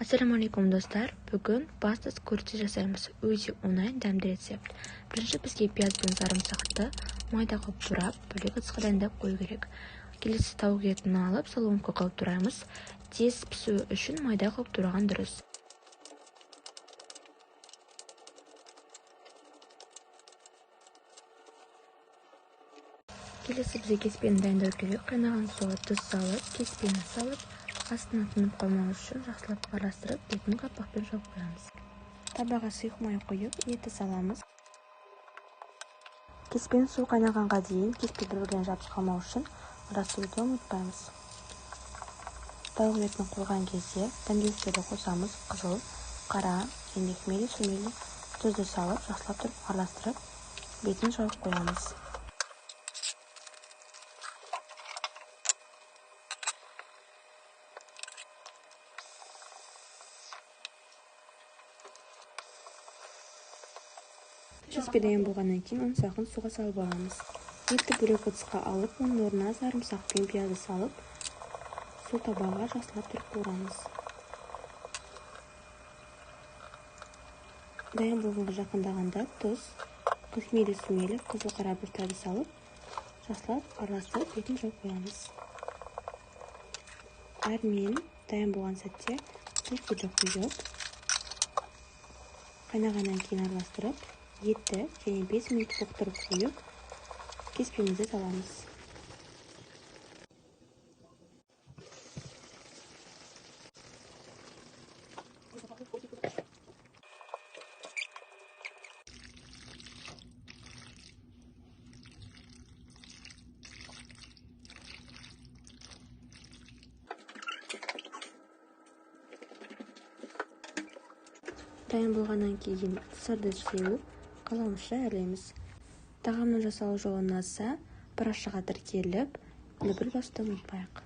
Ассалаумалейкум достар, бүгін паста с курицей жасаймыз. Өте оңай, дәмді рецепт. Бірінші бізге пияз бен сарымсақты майда қылып турап, бөлек ыдысқа дайындап қою керек. Келесі тауық етін алып, соломка қылып тураймыз. Тез пісуі үшін майда қылып тураған дұрыс. Келесі бізге кеспені дайындау керек. Қайнаған суға тұз салып, кеспені салып, астына тынып қалмау үшін жақсылап араластырып, бетін қапақпен жауып қоямыз. Табаға сұйық май құйып, еті саламыз. Кеспені су қайнағанға дейін кеспе бір-біріне жабысып қалмау үшін араластыруды ұмытпаймыз. Тауық етін қойған кезде дәмдеуіштерді қосамыз. Қызыл, қара және хмели сумели тұзды салып, жақсылап тұрып араластырып, бетін жауып қоямыз. Кеспе дайын болғаннан кейін оны салқын суға салып аламыз. Етті бөлек ыдысқа алып, оның орнына сарымсақ пен пиязды салып, сол табаға жақсылап түріп қуырамыз. Дайын болғанға жақындағанда тұз, хмели сумели, қызыл қара бұртарды салып, жақсылап араластырып, бетін жауып қоямыз. Әрмен дайын болған сәтте кеспені құйып, қайнағаннан кейін араластырып, етті және 5 минут қоқтырып қойып, кеспемізді саламыз. Дайын болғаннан кейін сырды сеуіп, қаламызша әрлейміз. Тағамның жасалу жолы ұнаса, парақшаға тіркеліп, үлгіл басуды ұмытпайық.